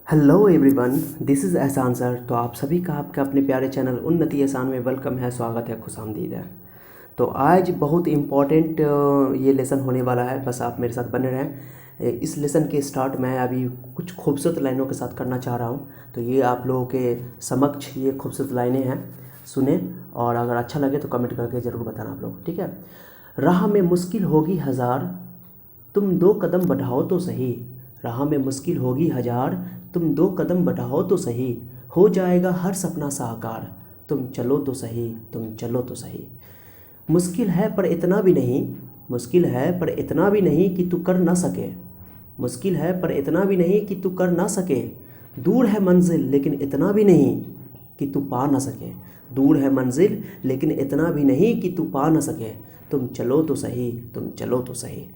Hello everyone, this is एहसान sir. तो आप सभी का आपके अपने प्यारे चैनल उन्नति एहसान में वेलकम है, स्वागत है, खुशामदीद है। तो आज बहुत इम्पॉर्टेंट ये लेसन होने वाला है, बस आप मेरे साथ बने रहें। इस लेसन के स्टार्ट मैं अभी कुछ खूबसूरत लाइनों के साथ करना चाह रहा हूँ। तो ये आप लोगों के समक्ष ये खूबसूरत लाइनें हैं, सुने और अगर अच्छा लगे तो कमेंट करके ज़रूर बताना आप लोग, ठीक है। राह में मुश्किल होगी हज़ार, तुम दो कदम बढ़ाओ तो सही। राह में मुश्किल होगी हज़ार, तुम दो कदम बढ़ाओ तो सही। हो जाएगा हर सपना साकार, तुम चलो तो सही, तुम चलो तो सही। मुश्किल है पर इतना भी नहीं, मुश्किल है पर इतना भी नहीं कि तू कर ना सके। मुश्किल है पर इतना भी नहीं कि तू कर ना सके। दूर है मंजिल लेकिन इतना भी नहीं कि तू पा ना सके। दूर है मंजिल लेकिन इतना भी नहीं कि तू पा ना सके। तुम चलो तो सही, तुम चलो तो सही।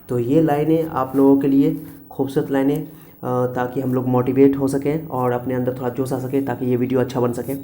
तो ये लाइनें आप लोगों के लिए खूबसूरत लाइनें, ताकि हम लोग मोटिवेट हो सकें और अपने अंदर थोड़ा जोश आ सके, ताकि ये वीडियो अच्छा बन सके।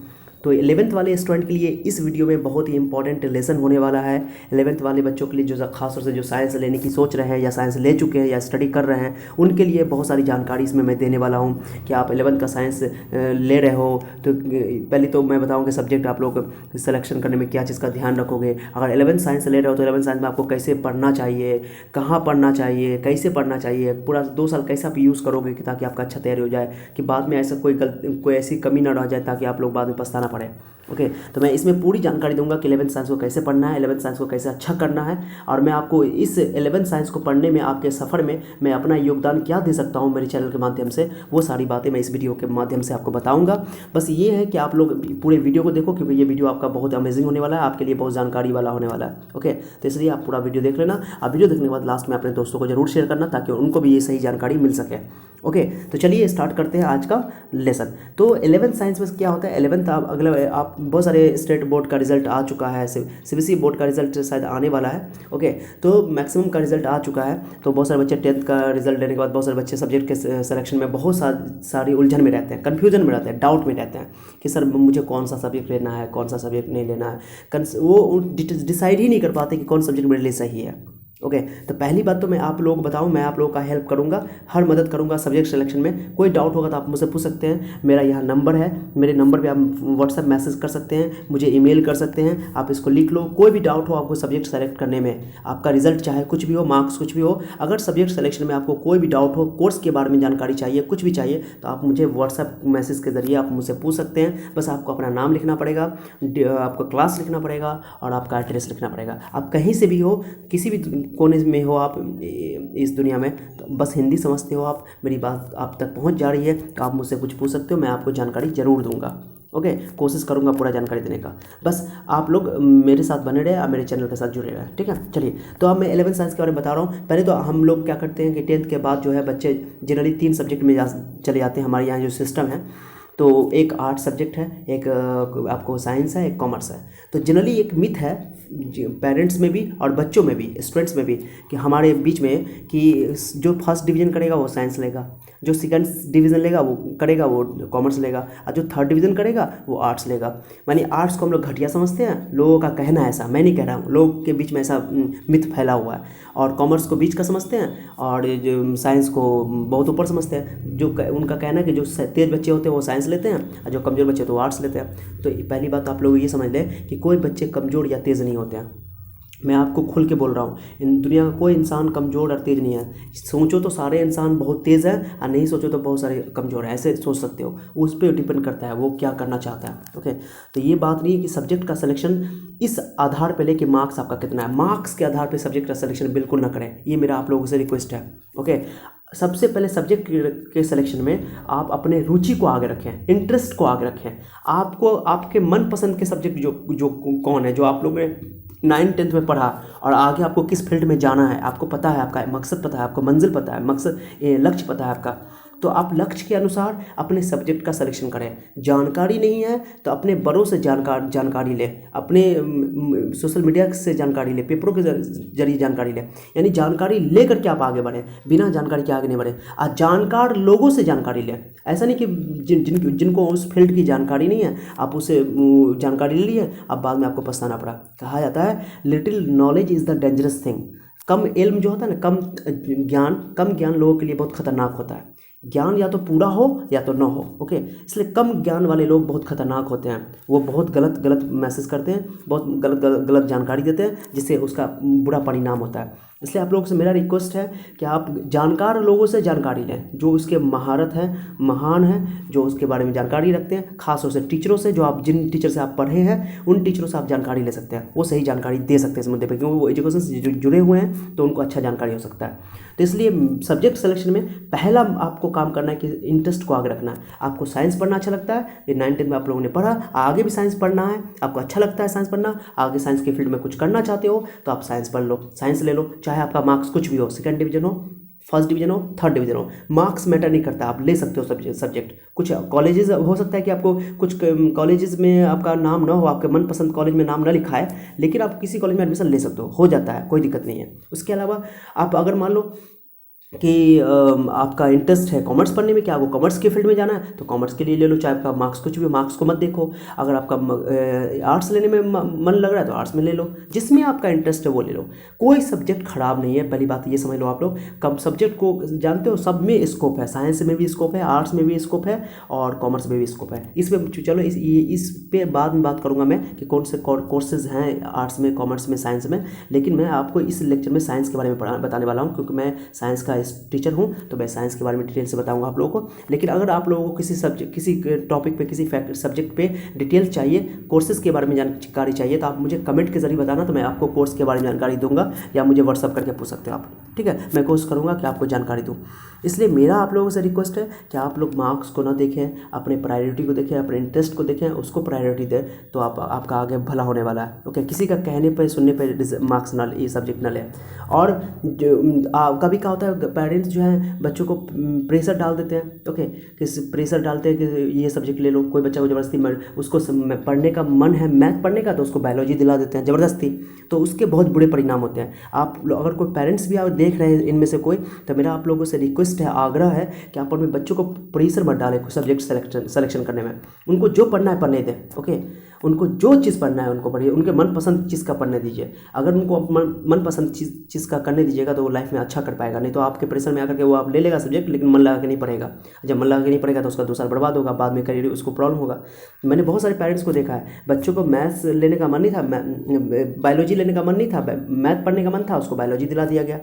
तो 11th वाले स्टूडेंट के लिए इस वीडियो में बहुत ही इंपॉर्टेंट लेसन होने वाला है। 11th वाले बच्चों के लिए जो खास तौर से जो साइंस लेने की सोच रहे हैं या साइंस ले चुके हैं या स्टडी कर रहे हैं, उनके लिए बहुत सारी जानकारी इसमें मैं देने वाला हूँ कि आप 11th का साइंस ले रहे हो तो पहले तो मैं बताऊँगा सब्जेक्ट आप लोग सिलेक्शन करने में क्या चीज़ का ध्यान रखोगे। अगर 11th साइंस ले रहे हो तो 11th साइंस में आपको कैसे पढ़ना चाहिए, कहाँ पढ़ना चाहिए, कैसे पढ़ना चाहिए, पूरा 2 साल कैसे आप यूज़ करोगे कि ताकि आपका अच्छा तैयारी हो जाए, कि बाद में ऐसा कोई ऐसी कमी ना रह जाए ताकि आप लोग बाद में पछताना पड़े। ओके, तो मैं इसमें पूरी जानकारी दूंगा कि 11th साइंस को कैसे पढ़ना है, 11th साइंस को कैसे अच्छा करना है, और मैं आपको इस 11th साइंस को पढ़ने में आपके सफ़र में मैं अपना योगदान क्या दे सकता हूँ मेरे चैनल के माध्यम से, वो सारी बातें मैं इस वीडियो के माध्यम से आपको बताऊँगा। बस ये है कि आप लोग पूरे वीडियो को देखो, क्योंकि ये वीडियो आपका बहुत अमेजिंग होने वाला है, आपके लिए बहुत जानकारी वाला होने वाला है। ओके, तो इसलिए आप पूरा वीडियो देख लेना। आप वीडियो देखने के बाद लास्ट में अपने दोस्तों को जरूर शेयर करना ताकि उनको भी ये सही जानकारी मिल सके। ओके, तो चलिए स्टार्ट करते हैं आज का लेसन। तो 11th साइंस में क्या होता है, 11th आप बहुत सारे स्टेट बोर्ड का रिजल्ट आ चुका है, सीबीएसई बोर्ड का रिजल्ट शायद आने वाला है। ओके, तो मैक्सिमम का रिजल्ट आ चुका है। तो बहुत सारे बच्चे 10th का रिजल्ट लेने के बाद बहुत सारे बच्चे सब्जेक्ट के सिलेक्शन में बहुत सारी उलझन में रहते हैं, कन्फ्यूजन में रहते हैं, डाउट में रहते हैं कि सर मुझे कौन सा सब्जेक्ट लेना है, कौन सा सब्जेक्ट नहीं लेना है। वो डिसाइड ही नहीं कर पाते कि कौन सब्जेक्ट मेरे लिए सही है। ओके, तो पहली बात तो मैं आप लोगों को बताऊं, मैं आप लोगों का हेल्प करूंगा, हर मदद करूंगा सब्जेक्ट सिलेक्शन में। कोई डाउट होगा तो आप मुझसे पूछ सकते हैं, मेरा यहाँ नंबर है, मेरे नंबर पे आप व्हाट्सएप मैसेज कर सकते हैं, मुझे ईमेल कर सकते हैं, आप इसको लिख लो। कोई भी डाउट हो आपको सब्जेक्ट सेलेक्ट करने में, आपका रिजल्ट चाहे कुछ भी हो, मार्क्स कुछ भी हो, अगर सब्जेक्ट सिलेक्शन में आपको कोई भी डाउट हो, कोर्स के बारे में जानकारी चाहिए, कुछ भी चाहिए, तो आप मुझे व्हाट्सएप मैसेज के जरिए आप मुझसे पूछ सकते हैं। बस आपको अपना नाम लिखना पड़ेगा, आपका क्लास लिखना पड़ेगा और आपका एड्रेस लिखना पड़ेगा। आप कहीं से भी हो, किसी भी कोने में हो आप इस दुनिया में, तो बस हिंदी समझते हो आप, मेरी बात आप तक पहुंच जा रही है तो आप मुझसे कुछ पूछ सकते हो, मैं आपको जानकारी ज़रूर दूंगा। ओके, कोशिश करूंगा पूरा जानकारी देने का। बस आप लोग मेरे साथ बने रहे और मेरे चैनल के साथ जुड़े रहे, ठीक है। चलिए, तो अब मैं 11th साइंस के बारे में बता रहा हूँ। पहले तो हम लोग क्या करते हैं कि 10th के बाद जो है बच्चे जनरली 3 सब्जेक्ट में चले जाते हैं। हमारे यहाँ जो सिस्टम है, तो एक आर्ट सब्जेक्ट है, एक आपको साइंस है, एक कॉमर्स है। तो जनरली एक मिथ है पेरेंट्स में भी और बच्चों में भी, स्टूडेंट्स में भी, कि हमारे बीच में, कि जो फर्स्ट डिवीज़न करेगा वो साइंस लेगा, जो सेकंड डिवीज़न लेगा वो करेगा वो कॉमर्स लेगा, और जो थर्ड डिवीज़न करेगा वो आर्ट्स लेगा। मानी आर्ट्स को हम लोग घटिया समझते हैं, लोगों का कहना है ऐसा, मैं नहीं कह रहा हूँ, लोग के बीच में ऐसा मिथ फैला हुआ है। और कॉमर्स को बीच का समझते हैं और जो साइंस को बहुत ऊपर समझते हैं। जो उनका कहना है कि जो तेज बच्चे होते हैं वो साइंस लेते हैं और जो कमज़ोर बच्चे तो आर्ट्स लेते हैं। तो पहली बात आप लोग ये समझ लें कि कोई बच्चे कमज़ोर या तेज़ नहीं होते हैं। मैं आपको खुल के बोल रहा हूँ, इन दुनिया का कोई इंसान कमज़ोर और तेज़ नहीं है। सोचो तो सारे इंसान बहुत तेज़ हैं और नहीं सोचो तो बहुत सारे कमज़ोर हैं, ऐसे सोच सकते हो। उस पर डिपेंड करता है वो क्या करना चाहता है। ओके, तो ये बात नहीं है कि सब्जेक्ट का सिलेक्शन इस आधार पर ले कि मार्क्स आपका कितना है, मार्क्स के आधार पर सब्जेक्ट का सिलेक्शन बिल्कुल ना करें, ये मेरा आप लोगों से रिक्वेस्ट है। ओके, सबसे पहले सब्जेक्ट के सिलेक्शन में आप अपने रुचि को आगे रखें, इंटरेस्ट को आगे रखें। आपको आपके मनपसंद के सब्जेक्ट जो जो कौन है, जो आप लोग ने 9th-10th में पढ़ा और आगे आपको किस फील्ड में जाना है, आपको पता है, आपका मकसद पता है, आपको मंजिल पता है, मकसद लक्ष्य पता है आपका, तो आप लक्ष्य के अनुसार अपने सब्जेक्ट का सिलेक्शन करें। जानकारी नहीं है तो अपने बड़ों से जानकारी ले, अपने सोशल मीडिया से जानकारी ले, पेपरों के जरिए जानकारी ले, यानी जानकारी ले करके आप आगे बढ़ें, बिना जानकारी के आगे नहीं बढ़े। और जानकार लोगों से जानकारी लें, ऐसा नहीं कि जिनको उस फील्ड की जानकारी नहीं है आप उसे जानकारी ले लिए, अब बाद में आपको पछताना पड़ा। कहा जाता है little knowledge is the dangerous thing. कम इल्म जो होता है ना, कम ज्ञान लोगों के लिए बहुत खतरनाक होता है। ज्ञान या तो पूरा हो या तो ना हो। ओके, इसलिए कम ज्ञान वाले लोग बहुत खतरनाक होते हैं, वो बहुत गलत गलत मैसेज करते हैं, बहुत गलत गलत गलत जानकारी देते हैं, जिससे उसका बुरा परिणाम होता है। इसलिए आप लोगों से मेरा रिक्वेस्ट है कि आप जानकार लोगों से जानकारी लें, जो उसके महारत है, महान है, जो उसके बारे में जानकारी रखते हैं, खासतौर से टीचरों से, जो आप जिन टीचर से आप पढ़े हैं उन टीचरों से आप जानकारी ले सकते हैं, वो सही जानकारी दे सकते हैं इस मुद्दे पर, क्योंकि वो एजुकेशन से जुड़े हुए हैं तो उनको अच्छा जानकारी हो सकता है। तो इसलिए सब्जेक्ट सिलेक्शन में पहला आपको काम करना है कि इंटरेस्ट को आगे रखना है। आपको साइंस पढ़ना अच्छा लगता है, ये 9th में आप लोगों ने पढ़ा, आगे भी साइंस पढ़ना है, आपको अच्छा लगता है साइंस पढ़ना, आगे साइंस के फील्ड में कुछ करना चाहते हो तो आप साइंस पढ़ लो, साइंस ले लो, चाहे आपका मार्क्स कुछ भी हो, 2nd डिवीजन हो, 1st डिवीजन हो, 3rd डिवीजन हो, मार्क्स मैटर नहीं करता, आप ले सकते हो सब्जेक्ट। कुछ कॉलेजेस हो सकता है कि आपको कुछ कॉलेजेस में आपका नाम ना हो, आपके मनपसंद कॉलेज में नाम ना लिखा है, लेकिन आप किसी कॉलेज में एडमिशन ले सकते हो जाता है, कोई दिक्कत नहीं है। उसके अलावा आप अगर मान लो कि आपका इंटरेस्ट है कॉमर्स पढ़ने में, क्या आपको कॉमर्स के फील्ड में जाना है तो कॉमर्स के लिए ले लो, चाहे आपका मार्क्स कुछ भी, मार्क्स को मत देखो। अगर आपका आर्ट्स लेने में मन लग रहा है तो आर्ट्स में ले लो, जिसमें आपका इंटरेस्ट है वो ले लो। कोई सब्जेक्ट खराब नहीं है, पहली बात ये समझ लो आप लोग। कम सब्जेक्ट को जानते हो, सब में स्कोप है, साइंस में भी स्कोप है, आर्ट्स में भी स्कोप है और कॉमर्स में भी स्कोप है। इसमें चलो इस पे बाद में बात करूँगा मैं कि कौन से कोर्सेज हैं आर्ट्स में, कॉमर्स में, साइंस में, लेकिन मैं आपको इस लेक्चर में साइंस के बारे में बताने वाला हूँ, क्योंकि मैं साइंस का टीचर हूं, तो मैं साइंस के बारे में डिटेल से बताऊंगा आप लोगों को। लेकिन अगर आप लोगों को किसी टॉपिक पे, किसी सब्जेक्ट पे डिटेल चाहिए, कोर्सेज के बारे में जानकारी चाहिए, तो आप मुझे कमेंट के जरिए बताना, तो मैं आपको कोर्स के बारे में जानकारी दूंगा, या मुझे व्हाट्सअप करके पूछ सकते हो आप, ठीक है। मैं कोशिश करूँगा कि आपको जानकारी दूँ। इसलिए मेरा आप लोगों से रिक्वेस्ट है कि आप लोग मार्क्स को ना देखें, अपने प्रायोरिटी को देखें, अपने इंटरेस्ट को देखें, उसको प्रायोरिटी दें, तो आपका आगे भला होने वाला है। ओके, किसी का कहने पे, सुनने पे मार्क्स ना, ये सब्जेक्ट ना लें। और कभी क्या होता है, पेरेंट्स जो है बच्चों को प्रेशर डाल देते हैं। ओके, किस प्रेशर डालते हैं कि ये सब्जेक्ट ले लो, कोई बच्चा को ज़बरदस्ती उसको पढ़ने का मन है मैथ पढ़ने का, तो उसको बायोलॉजी दिला देते हैं ज़बरदस्ती, तो उसके बहुत बुरे परिणाम होते हैं। आप अगर कोई पेरेंट्स भी आप देख रहे हैं इनमें से कोई, तो मेरा आप लोगों से रिक्वेस्ट है, आग्रह है कि आप अपने बच्चों को प्रेशर मत डालें सब्जेक्ट सेलेक्शन करने में। उनको जो पढ़ना है पढ़ने दें। ओके, उनको जो चीज़ पढ़ना है उनको पढ़िए, उनके मनपसंद चीज़ का पढ़ने दीजिए। अगर उनको मनपसंद चीज़ का करने दीजिएगा तो वो लाइफ में अच्छा कर पाएगा, नहीं तो आपके प्रेशर में आकर के वो आप ले लेगा सब्जेक्ट, लेकिन मन लगा के नहीं पढ़ेगा। जब मन लगा के नहीं पढ़ेगा तो उसका 2 साल बर्बाद होगा, बाद में करियर उसको प्रॉब्लम होगा। मैंने बहुत सारे पेरेंट्स को देखा है, बच्चों को मैथ्स लेने का मन नहीं था, बायोलॉजी लेने का मन नहीं था, मैथ पढ़ने का मन था, उसको बायोलॉजी दिला दिया गया।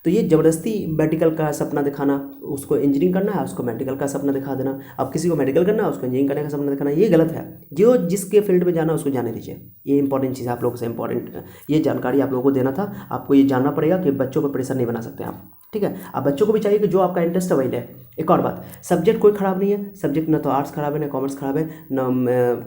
तो ये ज़बरदस्ती मेडिकल का सपना दिखाना, उसको इंजीनियरिंग करना है, उसको मेडिकल का सपना दिखा देना। अब किसी को मेडिकल करना है, उसको इंजीनियरिंग करने का सपना दिखाना, ये गलत है। जो जिसके फील्ड में जाना है उसको जाने दीजिए। ये इंपॉर्टेंट चीज़ है, आप लोगों से इंपॉर्टेंट ये जानकारी आप लोगों को देना था। आपको ये जानना पड़ेगा कि बच्चों पर प्रेशर नहीं बना सकते आप, ठीक है। अब बच्चों को भी चाहिए कि जो आपका इंटरेस्ट है वही ले। एक और बात, सब्जेक्ट कोई ख़राब नहीं है, सब्जेक्ट ना तो आर्ट्स ख़राब है ना कॉमर्स ख़राब है, ना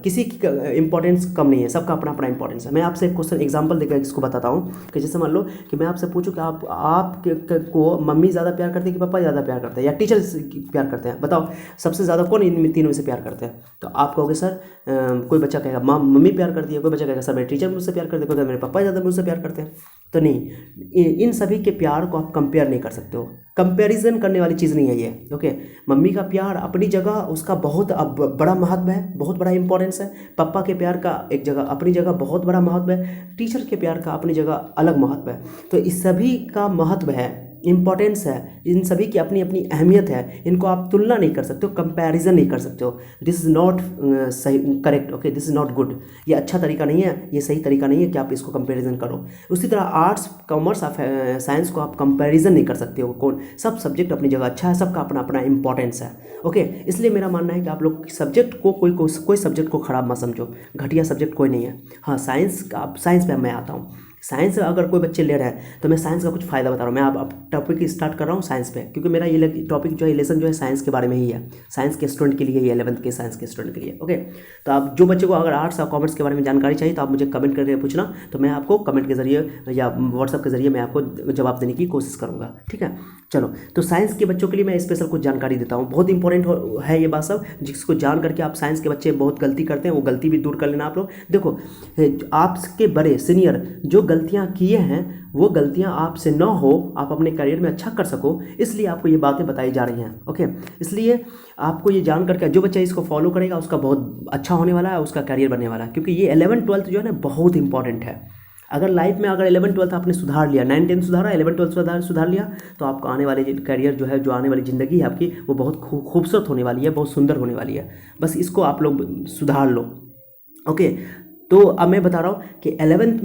किसी की इंपॉर्टेंस कम नहीं है, सबका अपना अपना इंपॉर्टेंस है। मैं आपसे एक क्वेश्चन एग्जांपल देकर इसको बताता हूँ कि जैसे मान लो कि मैं आपसे पूछूं कि आप को मम्मी ज़्यादा प्यार करते हैं कि पापा ज़्यादा प्यार करते हैं, या टीचर प्यार करते हैं, बताओ सबसे ज़्यादा कौन इन तीनों में से प्यार करते हैं? तो आप कहोगे सर कोई बच्चा कहेगा मम्मी प्यार करती है, कोई बच्चा कहेगा सर मेरे टीचर मुझसे प्यार करते हैं, कोई मेरे पापा ज़्यादा मुझसे प्यार करते हैं। तो नहीं, इन सभी के प्यार को आप कंपेयर नहीं कर सकते हो, कंपैरिजन करने वाली चीज़ नहीं है ये। ओके, मम्मी का प्यार अपनी जगह उसका बहुत बड़ा महत्व है, बहुत बड़ा इंपॉर्टेंस है। पापा के प्यार का एक जगह अपनी जगह बहुत बड़ा महत्व है, टीचर के प्यार का अपनी जगह अलग महत्व है। तो इस सभी का महत्व है, इंपॉर्टेंस है, इन सभी की अपनी अपनी अहमियत है, इनको आप तुलना नहीं कर सकते हो, कंपैरिजन नहीं कर सकते हो। दिस इज़ नॉट सही, correct. Okay, this is not good, ये अच्छा तरीका नहीं है, ये सही तरीका नहीं है कि आप इसको कंपैरिजन करो। उसी तरह आर्ट्स, कॉमर्स, साइंस को आप कंपैरिजन नहीं कर सकते हो। कौन, सब सब्जेक्ट अपनी जगह अच्छा है, सबका अपना अपना इंपॉर्टेंस है। ओके, इसलिए मेरा मानना है कि आप लोग सब्जेक्ट को कोई सब्जेक्ट को ख़राब मत समझो, घटिया सब्जेक्ट कोई नहीं है। हाँ, साइंस पे मैं आता हूँ। साइंस अगर कोई बच्चे ले रहे हैं तो मैं साइंस का कुछ फ़ायदा बता रहा हूँ। मैं अब टॉपिक स्टार्ट कर रहा हूँ साइंस पे, क्योंकि मेरा ये टॉपिक जो है, लेसन जो है साइंस के बारे में ही है, साइंस के स्टूडेंट के लिए ही, 11th के साइंस के स्टूडेंट के लिए। ओके, तो आप जो बच्चे को अगर आर्ट्स और कॉमर्स के बारे में जानकारी चाहिए तो आप मुझे कमेंट करके पूछना, तो मैं आपको कमेंट के जरिए या व्हाट्सअप के जरिए मैं आपको जवाब देने की कोशिश करूँगा, ठीक है। चलो, तो साइंस के बच्चों के लिए मैं स्पेशल कुछ जानकारी देता हूँ, बहुत इंपॉर्टेंट है ये बात सब, जिसको जान करके आप, साइंस के बच्चे बहुत गलती करते हैं, वो गलती भी दूर कर लेना आप लोग। देखो, आपके बड़े सीनियर जो गलतियाँ किए हैं, वो गलतियां आपसे ना हो, आप अपने करियर में अच्छा कर सको, इसलिए आपको ये बातें बताई जा रही हैं। ओके, इसलिए आपको ये जान करके जो बच्चा इसको फॉलो करेगा उसका बहुत अच्छा होने वाला है, उसका करियर बनने वाला है, क्योंकि ये 11th 12th जो है ना बहुत इंपॉर्टेंट है। अगर लाइफ में अगर 11th 12th आपने सुधार लिया, 9th 10th सुधारा, 11th 12th सुधार लिया, तो आपको आने वाले करियर जो है, जो आने वाली ज़िंदगी है आपकी, वो बहुत खूबसूरत होने वाली है, बहुत सुंदर होने वाली है। बस इसको आप लोग सुधार लो। ओके, तो अब मैं बता रहा हूँ कि 11th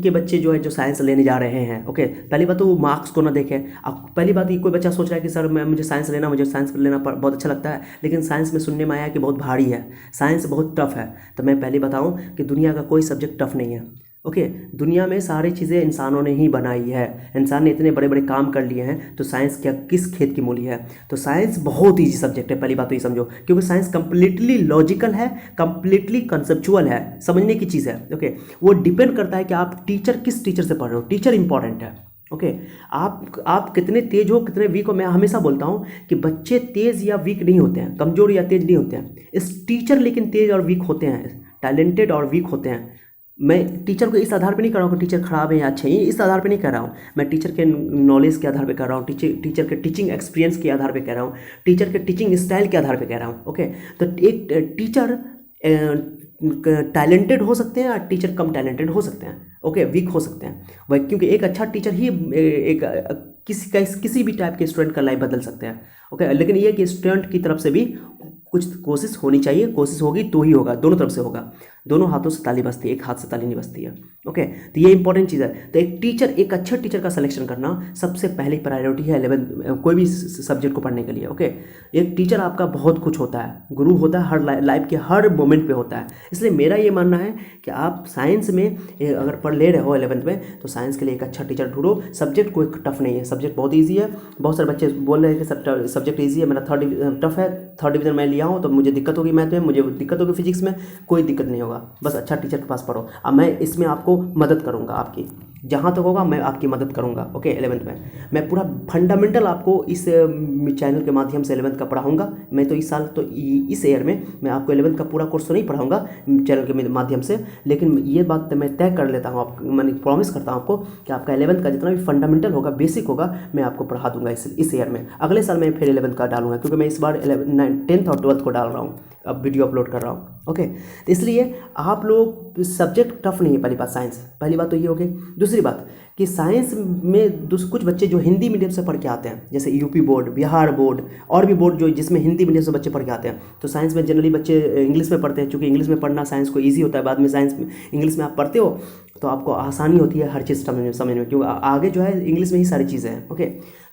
के बच्चे जो है, जो साइंस लेने जा रहे हैं, ओके, पहली बात तो वो मार्क्स को ना देखें। अब पहली बात, ये कोई बच्चा सोच रहा है कि सर मुझे साइंस लेना बहुत अच्छा लगता है, लेकिन साइंस में सुनने में आया कि बहुत भारी है, साइंस बहुत टफ है। तो मैं पहले बताऊँ कि दुनिया का कोई सब्जेक्ट टफ नहीं है। ओके, दुनिया में सारी चीज़ें इंसानों ने ही बनाई है, इंसान ने इतने बड़े बड़े काम कर लिए हैं, तो साइंस क्या किस खेत की मूली है। तो साइंस बहुत ईजी सब्जेक्ट है, पहली बात तो ये समझो, क्योंकि साइंस कंप्लीटली लॉजिकल है, कंप्लीटली कंसेप्चुअल है, समझने की चीज़ है। ओके, वो डिपेंड करता है कि आप किस टीचर से पढ़ रहे हो, टीचर इंपॉर्टेंट है। ओके, आप कितने तेज हो, कितने वीक हो। मैं हमेशा बोलता हूँ कि बच्चे तेज या वीक नहीं होते हैं, कमज़ोर या तेज नहीं होते हैं, इस टीचर लेकिन तेज और वीक होते हैं, टैलेंटेड और वीक होते हैं। मैं टीचर को इस आधार पे नहीं कर रहा हूँ कि टीचर खराब है या अच्छे हैं, इस आधार पे नहीं कह रहा हूँ। मैं टीचर के नॉलेज के आधार पे कर रहा हूँ, टीचर के टीचिंग एक्सपीरियंस के आधार पे कह रहा हूँ, टीचर के टीचिंग स्टाइल के आधार पे कह रहा हूँ। ओके, तो एक टीचर टैलेंटेड हो सकते हैं और टीचर कम टैलेंटेड हो सकते हैं, ओके, वीक हो सकते हैं वही, क्योंकि एक अच्छा टीचर ही एक किसी भी टाइप के स्टूडेंट का लाइफ बदल सकते हैं। ओके, लेकिन ये कि स्टूडेंट की तरफ से भी कुछ कोशिश होनी चाहिए, कोशिश होगी तो ही होगा, दोनों तरफ से होगा, दोनों हाथों से ताली बजती है, एक हाथ से ताली नहीं बजती है। ओके, तो ये इंपॉर्टेंट चीज़ है। तो एक अच्छे टीचर का सिलेक्शन करना सबसे पहली प्रायोरिटी है 11th कोई भी सब्जेक्ट को पढ़ने के लिए। ओके, एक टीचर आपका बहुत कुछ होता है, गुरु होता है, हर लाइफ के हर मोमेंट पे होता है। इसलिए मेरा ये मानना है कि आप साइंस में अगर पढ़ ले रहे हो 11th में, तो साइंस के लिए एक अच्छा टीचर ढूंढो। सब्जेक्ट कोई टफ नहीं है, सब्जेक्ट बहुत ईजी है। बहुत सारे बच्चे बोल रहे हैं कि सब्जेक्ट ईजी है, मेरा टफ है, 3rd डिवीजन मैं लिया हूँ तो मुझे दिक्कत होगी मैथ में, मुझे दिक्कत होगी फिजिक्स में। कोई दिक्कत नहीं होगा, बस अच्छा टीचर के पास पढ़ो। अब मैं इसमें आपको मदद करूंगा, आपकी जहाँ तक होगा मैं आपकी मदद करूंगा। ओके, 11th में मैं पूरा फंडामेंटल आपको इस चैनल के माध्यम से 11th का पढ़ाऊंगा। मैं तो इस साल तो इस ईयर में मैं आपको 11th का पूरा कोर्स तो नहीं पढ़ाऊंगा चैनल के माध्यम से, लेकिन ये बात मैं तय कर लेता हूँ, मैंने प्रॉमिस करता हूँ आपको कि आपका 11th का जितना भी फंडामेंटल होगा, बेसिक होगा, मैं आपको पढ़ा दूंगा इस ईयर में। अगले साल मैं फिर 11th का डालूंगा, क्योंकि मैं इस बार 10th और 12th को डाल रहा हूँ, अब वीडियो अपलोड कर रहा हूँ। ओके, तो इसलिए आप लोग सब्जेक्ट टफ नहीं है, पहली बात साइंस, पहली बात तो ये हो गई। दूसरी बात कि साइंस में कुछ बच्चे जो हिंदी मीडियम से पढ़ के आते हैं, जैसे यूपी बोर्ड, बिहार बोर्ड और भी बोर्ड जो जिसमें हिंदी मीडियम से बच्चे पढ़ के आते हैं, तो साइंस में जनरली बच्चे इंग्लिश में पढ़ते हैं, क्योंकि इंग्लिश में पढ़ना साइंस को ईजी होता है। बाद में साइंस में इंग्लिश में आप पढ़ते हो तो आपको आसानी होती है हर चीज़ समझने में, क्योंकि आगे जो है इंग्लिश में ही सारी चीज़ें हैं। ओके,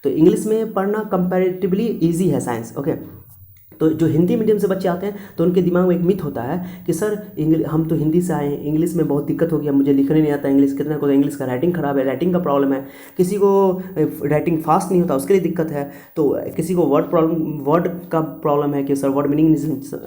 तो इंग्लिश में पढ़ना कंपैरेटिवली ईजी है साइंस। ओके, तो जो हिंदी मीडियम से बच्चे आते हैं तो उनके दिमाग में एक मिथ होता है कि सर हम तो हिंदी से आए हैं, इंग्लिश में बहुत दिक्कत होगी, मुझे लिखने नहीं आता इंग्लिश, कितने को तो इंग्लिश का राइटिंग खराब है, राइटिंग का प्रॉब्लम है, किसी को राइटिंग फास्ट नहीं होता उसके लिए दिक्कत है, तो किसी को वर्ड का प्रॉब्लम है कि सर वर्ड मीनिंग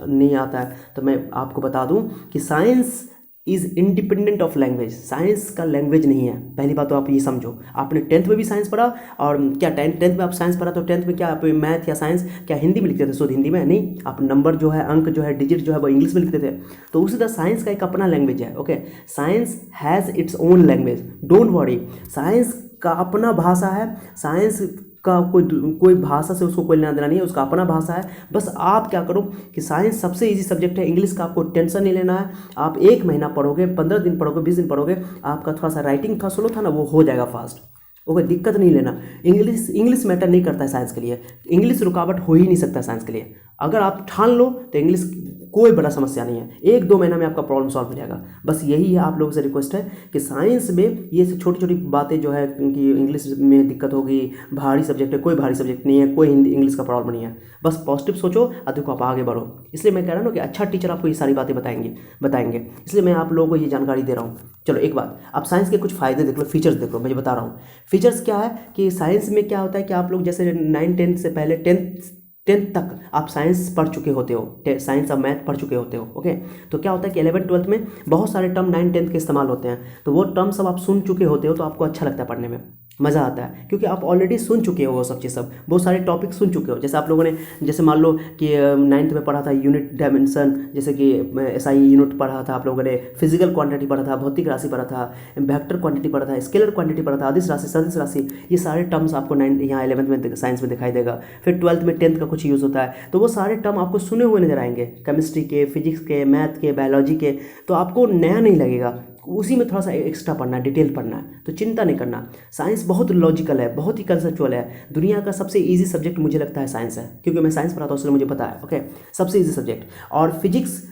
नहीं आता है। तो मैं आपको बता दूँ कि science is independent of language, science का लैंग्वेज नहीं है। पहली बात तो आप ये समझो, आपने 10th में भी साइंस पढ़ा, और क्या 10th में आप साइंस पढ़ा तो 10th में क्या आप मैथ या साइंस क्या हिंदी में लिखते थे, शुद्ध हिंदी में? नहीं, आप नंबर जो है, अंक जो है, डिजिट जो है वो इंग्लिश में लिखते थे। तो उसी तरह साइंस का एक अपना लैंग्वेज है। Okay, science has its own language, don't worry, science का अपना भाषा है, साइंस का कोई भाषा से उसको कोई लेना देना नहीं है, उसका अपना भाषा है। बस आप क्या करो कि साइंस सबसे इजी सब्जेक्ट है, इंग्लिश का आपको टेंशन नहीं लेना है। आप 1 महीना पढ़ोगे, 15 दिन पढ़ोगे, 20 दिन पढ़ोगे, आपका थोड़ा सा राइटिंग थोड़ा स्लो था ना, वो हो जाएगा फास्ट। ओके, दिक्कत नहीं लेना। इंग्लिश मैटर नहीं करता है साइंस के लिए, इंग्लिश रुकावट हो ही नहीं सकता साइंस के लिए। अगर आप ठान लो तो इंग्लिश कोई बड़ा समस्या नहीं है, 1-2 महीना में आपका प्रॉब्लम सॉल्व हो जाएगा। बस यही है आप लोगों से रिक्वेस्ट है कि साइंस में ये छोटी छोटी बातें जो है, क्योंकि इंग्लिश में दिक्कत होगी, भारी सब्जेक्ट है, कोई भारी सब्जेक्ट नहीं है, कोई हिंदी इंग्लिश का प्रॉब्लम नहीं है, बस पॉजिटिव सोचो और देखो आप आगे बढ़ो। इसलिए मैं कह रहा हूँ कि अच्छा टीचर आपको ये सारी बातें बताएंगे, इसलिए मैं आप लोगों को ये जानकारी दे रहा हूँ। चलो एक बात, आप साइंस के कुछ फ़ायदे देख लो, फीचर्स देख लो, मैं बता रहा हूँ। फीचर्स क्या है कि साइंस में क्या होता है कि आप लोग जैसे 9-10 से पहले 10th तक आप साइंस पढ़ चुके होते हो, साइंस और मैथ पढ़ चुके होते हो। ओके, तो क्या होता है कि 11th-12th में बहुत सारे टर्म 9-10th के इस्तेमाल होते हैं, तो वो टर्म सब आप सुन चुके होते हो, तो आपको अच्छा लगता है पढ़ने में, मज़ा आता है, क्योंकि आप ऑलरेडी सुन चुके हो वो सब चीज़, सब बहुत सारे टॉपिक सुन चुके हो। जैसे आप लोगों ने, जैसे मान लो कि 9th में पढ़ा था यूनिट डायमेंशन, जैसे कि SI यूनिट पढ़ा था आप लोगों ने, फिजिकल क्वांटिटी पढ़ा था, भौतिक राशि पढ़ा था, वेक्टर क्वांटिटी पढ़ा था, स्केलर क्वांटिटी पढ़ा था, अदिश राशि, सदिश राशि, ये सारे टर्म्स आपको 11th में साइंस में दिखाई देगा। फिर 12th में 10th का कुछ यूज़ होता है, तो वो सारे टर्म आपको सुने हुए नजर आएंगे, केमिस्ट्री के, फिजिक्स के, मैथ के, बायोलॉजी के, तो आपको नया नहीं लगेगा। उसी में थोड़ा सा एक्स्ट्रा पढ़ना है, डिटेल पढ़ना है, तो चिंता नहीं करना। साइंस बहुत लॉजिकल है, बहुत ही कंसेप्चुअल है। दुनिया का सबसे ईजी सब्जेक्ट मुझे लगता है साइंस है, क्योंकि मैं साइंस पढ़ाता हूँ इसलिए मुझे पता है। ओके, सबसे ईजी सब्जेक्ट। और फिजिक्स,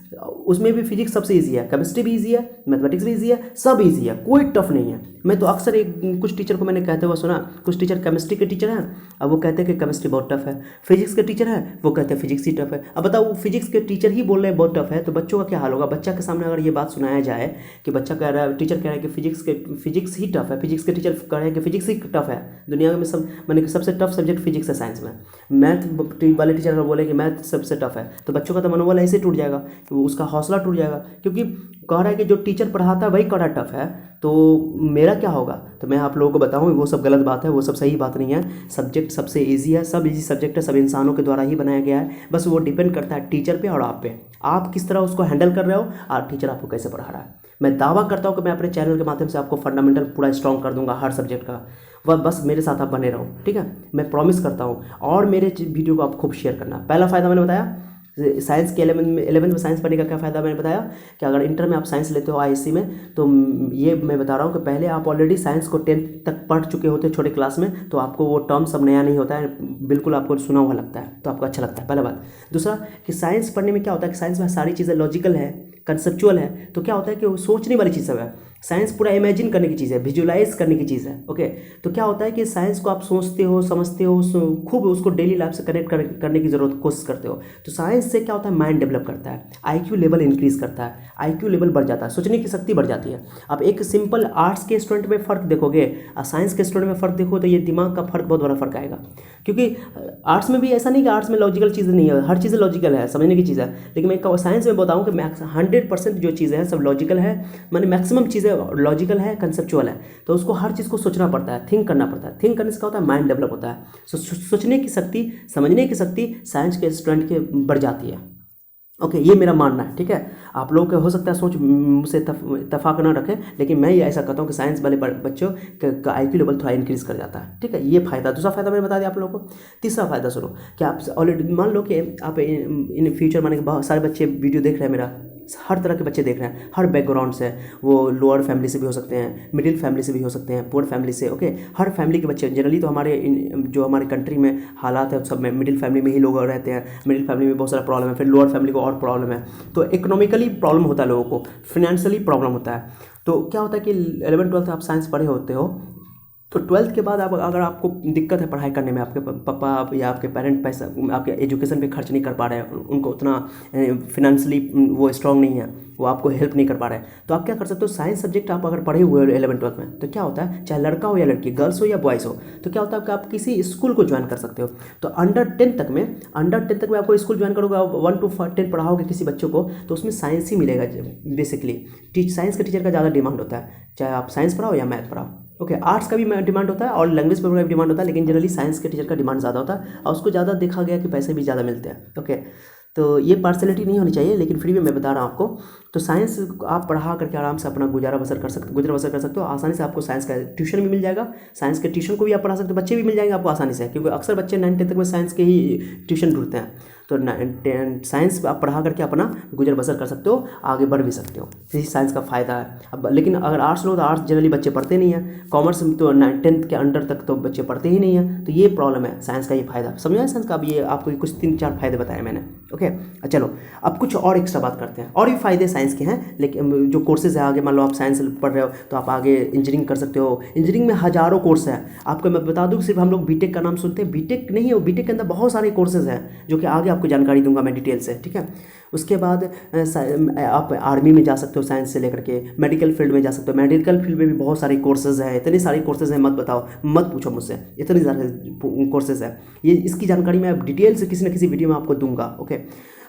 उसमें भी फिजिक्स सबसे ईजी है, केमिस्ट्री भी ईजी है, मैथमेटिक्स भी ईजी है, सब ईजी है, कोई टफ नहीं है। मैं तो अक्सर कुछ टीचर को मैंने कहते हुए सुना, कुछ टीचर केमिस्ट्री के टीचर हैं, अब वो कहते हैं कि केमिस्ट्री बहुत टफ है। फिजिक्स के टीचर हैं, वो कहते हैं फिजिक्स ही टफ है। अब बताओ, फिजिक्स के टीचर ही बोल रहे हैं बहुत टफ है, तो बच्चों का क्या हाल होगा? बच्चा के सामने अगर ये बात सुनाया जाए कि बच्चा कह रहा है, टीचर कह रहा है कि फिजिक्स ही टफ है, फिजिक्स के टीचर कह रहे हैं कि फिजिक्स ही टफ है, दुनिया में सब मैंने सबसे टफ सब्जेक्ट फिजिक्स है साइंस में। मैथ वाले टीचर अगर बोले कि मैथ सबसे टफ है, तो बच्चों का तो मनोबल ऐसे टूट जाएगा, कि उसका हौसला टूट जाएगा, क्योंकि कह रहा है कि जो टीचर पढ़ाता है वही कह रहा टफ है, तो मेरा क्या होगा? तो मैं आप लोगों को बताऊं, वो सब गलत बात है, वो सब सही बात नहीं है। सब्जेक्ट सबसे इजी है, सब इजी सब्जेक्ट है, सब इंसानों के द्वारा ही बनाया गया है। बस वो डिपेंड करता है टीचर पे और आप पे, आप किस तरह उसको हैंडल कर रहे हो और टीचर आपको कैसे पढ़ा रहा है। मैं दावा करता हूँ कि मैं अपने चैनल के माध्यम से आपको फंडामेंटल पूरा स्ट्रॉन्ग कर दूंगा हर सब्जेक्ट का। वह बस मेरे साथ आप बने रहो, ठीक है? मैं प्रॉमिस करता हूँ। और मेरे वीडियो को आप खूब शेयर करना। पहला फ़ायदा मैंने बताया, साइंस के 11वीं में साइंस पढ़ने का क्या फ़ायदा मैंने बताया, कि अगर इंटर में आप साइंस लेते हो आईएससी में, तो ये मैं बता रहा हूँ कि पहले आप ऑलरेडी साइंस को 10th तक पढ़ चुके होते छोटे क्लास में, तो आपको वो टर्म सब नया नहीं होता है, बिल्कुल आपको सुना हुआ लगता है, तो आपको अच्छा लगता है, पहला बात। दूसरा कि साइंस पढ़ने में क्या होता है कि साइंस में सारी चीज़ें लॉजिकल है, कंसेप्चुअल है, तो क्या होता है कि वो सोचने वाली चीज़ सब है। साइंस पूरा इमेजिन करने की चीज़ है, विजुलाइज करने की चीज़ है। ओके, तो क्या होता है कि साइंस को आप सोचते हो, समझते हो, खूब उसको डेली लाइफ से कनेक्ट करने की जरूरत कोशिश करते हो। तो साइंस से क्या होता है, माइंड डेवलप करता है, आईक्यू लेवल इंक्रीज करता है, आईक्यू लेवल बढ़ जाता है, सोचने की शक्ति बढ़ जाती है। आप एक सिंपल आर्ट्स के स्टूडेंट में फ़र्क देखोगे और साइंस के स्टूडेंट में फ़र्क देखो, तो ये दिमाग का फ़र्क, बहुत बड़ा फ़र्क आएगा। क्योंकि आर्ट्स में भी ऐसा नहीं कि आर्ट्स में लॉजिकल चीज़ नहीं है, हर चीज़ लॉजिकल है, समझने की चीज़ है, लेकिन मैं साइंस में बताऊँ कि 100% जो चीज़ें हैं सब लॉजिकल है, माने मैक्सिमम चीज़ें लॉजिकल है, कंसेप्चुअल है, तो उसको हर चीज़ को सोचना पड़ता है, थिंक करना पड़ता है। थिंक करने से क्या होता है, माइंड डेवलप होता है, सोचने की शक्ति, समझने की शक्ति साइंस के स्टूडेंट के बढ़ जाती है। ओके, ये मेरा मानना है, ठीक है? आप लोगों का हो सकता है सोच मुझसे इत्तेफाक ना रखें, लेकिन मैं ये ऐसा कहता हूँ कि साइंस वाले बच्चों का आईक्यू लेवल थोड़ा इंक्रीज कर जाता है, ठीक है? ये फायदा। दूसरा फायदा मैंने बता दिया आप लोगों को। तीसरा फायदा सुनो, कि आप ऑलरेडी मान लो कि आप इन फ्यूचर माने कि बहुत सारे बच्चे वीडियो देख रहे हैं मेरा, हर तरह के बच्चे देख रहे हैं, हर बैकग्राउंड से, वो लोअर फैमिली से भी हो सकते हैं, मिडिल फैमिली से भी हो सकते हैं, पुअर फैमिली से। ओके, हर फैमिली के बच्चे जनरली तो जो हमारे कंट्री में हालात है सब में मिडिल फैमिली में ही लोग रहते हैं, मिडिल फैमिली में बहुत सारा प्रॉब्लम है, फिर लोअर फैमिली को और प्रॉब्लम है, तो इकोनॉमिकली प्रॉब्लम होता है लोगों को, फाइनेंशियली प्रॉब्लम होता है। तो क्या होता है कि 11th 12th आप साइंस पढ़े होते हो, तो 12th के बाद अगर आपको दिक्कत है पढ़ाई करने में, आपके पापा या आपके पेरेंट पैसा आपके एजुकेशन पे खर्च नहीं कर पा रहे हैं, उनको उतना फिनेंशियली वो स्ट्रांग नहीं है, वो आपको हेल्प नहीं कर पा रहे हैं, तो आप क्या कर सकते हो, साइंस सब्जेक्ट आप अगर पढ़े हुए हो 11th 12th में, तो क्या होता है, चाहे लड़का हो या लड़की, गर्ल्स हो या बॉयज़ हो, तो क्या होता है कि आप किसी स्कूल को ज्वाइन कर सकते हो। तो अंडर 10th तक में आपको स्कूल ज्वाइन करोगे, 1 to 10 पढ़ाओगे किसी बच्चों को, तो उसमें साइंस ही मिलेगा बेसिकली। साइंस के टीचर का ज़्यादा डिमांड होता है, चाहे आप साइंस पढ़ाओ या मैथ पढ़ाओ। ओके, आर्ट्स का भी डिमांड होता है और लैंग्वेज पेपर का भी डिमांड होता है, लेकिन जनरली साइंस के टीचर का डिमांड ज़्यादा होता है, और उसको ज़्यादा देखा गया कि पैसे भी ज़्यादा मिलते हैं। ओके, तो ये पार्शलिटी नहीं होनी चाहिए, लेकिन फिर भी मैं बता रहा हूँ आपको। तो साइंस आप पढ़ा करके आराम से अपना गुजर बसर कर सकते हो आसानी से। आपको साइंस का ट्यूशन भी मिल जाएगा, साइंस के ट्यूशन को भी आप पढ़ा सकते हो, बच्चे भी मिल जाएंगे आपको आसानी से, क्योंकि अक्सर बच्चे 9th तक में साइंस के ही ट्यूशन ढूंढते हैं। तो साइंस आप पढ़ा करके अपना गुजर बसर कर सकते हो, आगे बढ़ भी सकते हो, यही साइंस का फ़ायदा है। अब लेकिन अगर आर्ट्स लो तो आर्ट्स जनरली बच्चे पढ़ते नहीं हैं, कॉमर्स तो 10th के अंडर तक तो बच्चे पढ़ते ही नहीं हैं, तो ये प्रॉब्लम है साइंस का, ये फ़ायदा समझा साइंस का। अब ये आपको कुछ 3-4 फायदे बताए मैंने। ओके, चलो अब कुछ और एक्स्ट्रा बात करते हैं, और भी फायदे साइंस के हैं, लेकिन जो कोर्सेज है आगे, मान लो आप साइंस पढ़ रहे हो तो आप आगे इंजीनियरिंग कर सकते हो। इंजीनियरिंग में हज़ारों कोर्स है, आपको मैं बता दूँ, सिर्फ हम लोग बीटेक का नाम सुनते हैं, बीटेक नहीं है, बीटेक के अंदर बहुत सारे कोर्सेज हैं, जो कि आगे आपको जानकारी दूंगा मैं डिटेल से, ठीक है? उसके बाद आप आर्मी में जा सकते हो साइंस से लेकर के, मेडिकल फील्ड में जा सकते हो, मेडिकल फील्ड में भी बहुत सारे कोर्सेज हैं, इतने सारे कोर्सेज हैं, मत पूछो मुझसे, इतने सारे कोर्सेज हैं। ये इसकी जानकारी मैं डिटेल से किसी न किसी वीडियो में आपको दूंगा। ओके,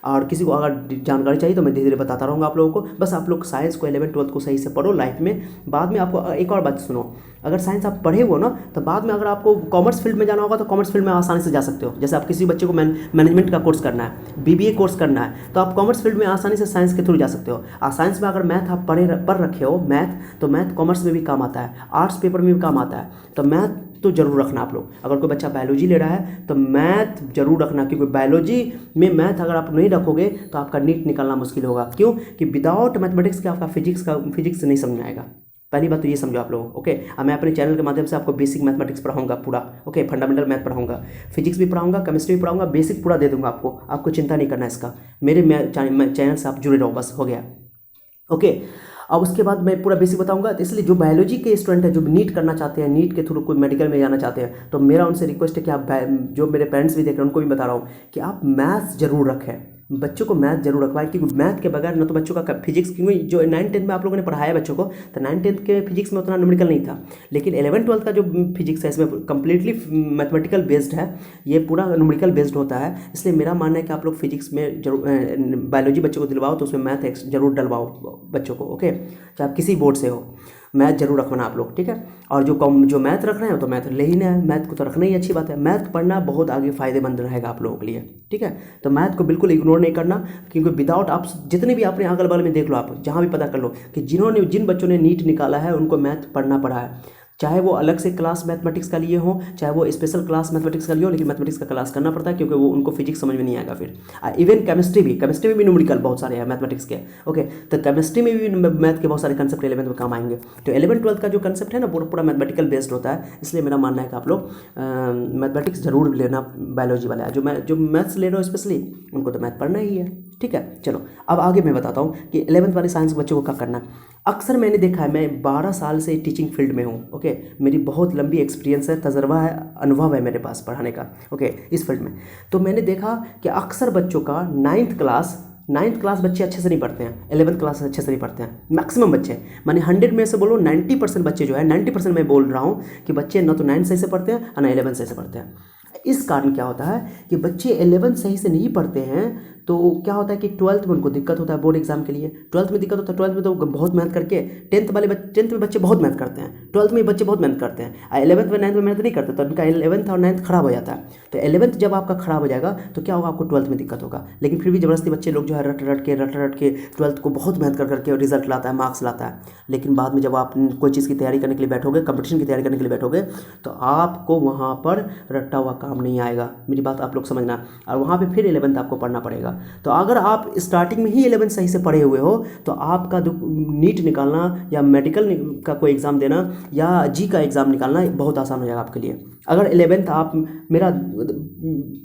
और किसी को अगर जानकारी चाहिए तो मैं धीरे धीरे बताता रहूँगा आप लोगों को। बस आप लोग साइंस को 11th 12th को सही से पढ़ो लाइफ में, बाद में आपको एक और बात सुनो, अगर साइंस आप पढ़े हो ना, तो बाद में अगर आपको कॉमर्स फील्ड में जाना होगा तो कॉमर्स फील्ड में आसानी से जा सकते हो। जैसे आप किसी बच्चे को मैनेजमेंट का कोर्स करना है, बीबीए कोर्स करना है, तो आप कॉमर्स फील्ड में आसानी से साइंस के थ्रू जा सकते हो। और साइंस में अगर मैथ आप पढ़ रखे हो, मैथ, तो मैथ कॉमर्स में भी काम आता है, आर्ट्स पेपर में भी काम आता है। तो मैथ तो ज़रूर रखना आप लोग। अगर कोई बच्चा बायोलॉजी ले रहा है तो मैथ जरूर रखना, क्योंकि बायोलॉजी में मैथ अगर आप नहीं रखोगे तो आपका नीट निकालना मुश्किल होगा। क्यों कि विदाउट मैथमेटिक्स के आपका फिजिक्स नहीं समझ में आएगा। पहली बात तो ये समझो आप लोग, ओके। अब मैं अपने चैनल के माध्यम से आपको बेसिक मैथमेटिक्स पढ़ाऊंगा पूरा, ओके। फंडामेंटल मैथ पढ़ाऊंगा, फिजिक्स भी पढ़ाऊंगा, केमिस्ट्री भी पढ़ाऊंगा, बेसिक पूरा दे दूंगा आपको चिंता नहीं करना इसका। मेरे चैनल से आप जुड़े रहो, बस हो गया, ओके। अब उसके बाद मैं पूरा बेसिक बताऊंगा। तो इसलिए जो बायोलॉजी के स्टूडेंट हैं, जो नीट करना चाहते हैं, नीट के थ्रू कोई मेडिकल में जाना चाहते हैं, तो मेरा उनसे रिक्वेस्ट है कि आप, जो मेरे पेरेंट्स भी देख रहे हैं उनको भी बता रहा हूँ कि आप मैथ्स जरूर रखें, बच्चों को मैथ जरूर रखवाएं। क्योंकि मैथ के बगैर ना तो बच्चों का फिजिक्स, क्योंकि जो 9th-10th में आप लोगों ने पढ़ाया बच्चों को, तो 9th-10th के फिजिक्स में उतना न्यूमेरिकल नहीं था, लेकिन 11th-12th का जो फिजिक्स है इसमें कम्प्लीटली मैथमेटिकल बेस्ड है, ये पूरा न्यूमेरिकल बेस्ड होता है। इसलिए मेरा मानना है कि आप लोग फिजिक्स में जरूर, बायोलॉजी बच्चों को दिलवाओ तो उसमें मैथ जरूर डलवाओ बच्चों को, ओके। चाहे आप किसी बोर्ड से हो, मैथ जरूर रखना आप लोग, ठीक है। और जो मैथ रख रहे हैं तो मैथ ले ही ना है, मैथ को तो रखना ही अच्छी बात है। मैथ पढ़ना बहुत आगे फायदेमंद रहेगा आप लोगों के लिए, ठीक है। तो मैथ को बिल्कुल इग्नोर नहीं करना, क्योंकि विदाउट आप जितने भी अपने अगल बगल में देख लो, आप जहाँ भी पता कर लो कि जिन बच्चों ने नीट निकाला है उनको मैथ पढ़ना पड़ा है, चाहे वो अलग से क्लास मैथमेटिक्स का लिए हो, चाहे वो स्पेशल क्लास मैथमेटिक्स का लिए हो, लेकिन मैथमेटिक्स का क्लास करना पड़ता है, क्योंकि वो उनको फिजिक्स समझ में नहीं आएगा फिर। इवन केमिस्ट्री में भी न्यूमेरिकल बहुत सारे हैं मैथमेटिक्स के, ओके। तो केमिस्ट्री में भी मैथ के बहुत सारे कंसेप्ट 11th में काम आएंगे। तो 11th-12th का जो कंसेप्ट है ना, पूरा मैथमेटिकल बेस्ड होता है। इसलिए मेरा मानना है कि आप लोग मैथमेटिक्स जरूर लेना, बायोलॉजी वाला है जो मैथ्स ले रहे हो स्पेशली, उनको तो मैथ पढ़ना ही है, ठीक है। चलो अब आगे मैं बताता हूँ कि 11th वाले साइंस के बच्चों को क्या करना है। अक्सर मैंने देखा है, मैं 12 साल से टीचिंग फील्ड में हूँ, ओके। मेरी बहुत लंबी एक्सपीरियंस है, तजर्बा है, अनुभव है मेरे पास पढ़ाने का, ओके, इस फील्ड में। तो मैंने देखा कि अक्सर बच्चों का 9th क्लास बच्चे अच्छे से नहीं पढ़ते हैं, 11th क्लास अच्छे से नहीं पढ़ते हैं, मैक्सिमम बच्चे, मैंने 100 में से बोलो 90% बच्चे जो है, 90% मैं बोल रहा हूँ कि बच्चे न तो 9th सही से पढ़ते हैं और ना 11th सही से पढ़ते हैं। इस कारण क्या होता है कि बच्चे 11th सही से नहीं पढ़ते हैं, तो क्या होता है कि 12th में उनको दिक्कत होता है बोर्ड एग्जाम के लिए। 12th में दिक्कत होता है, 12th में तो बहुत मेहनत करके, 10th में बच्चे बहुत मेहनत करते हैं, 12th में बच्चे बहुत मेहनत करते हैं, 11th में 9th में मेहनत नहीं करते, तो उनका 11th और 9th खराब हो जाता है। तो 11th जब आपका खराब हो जाएगा तो क्या होगा, आपको 12th में दिक्कत होगा। लेकिन फिर भी ज़बरदस्ती बच्चे लोग जो है रट के 12th को बहुत मेहनत करके रिजल्ट लाता है, मार्क्स लाता है। लेकिन बाद में जब आप कोई चीज़ की तैयारी करने के लिए बैठोगे, कंपटीशन की तैयारी करने के लिए बैठोगे, तो आपको वहाँ पर रट्टा हुआ काम नहीं आएगा, मेरी बात आप लोग समझना। और वहाँ पे फिर 11th आपको पढ़ना पड़ेगा। तो अगर आप स्टार्टिंग में ही 11th सही से पढ़े हुए हो तो आपका नीट निकालना या मेडिकल का कोई एग्ज़ाम देना या जी का एग्ज़ाम निकालना बहुत आसान हो जाएगा आपके लिए। अगर 11th आप, मेरा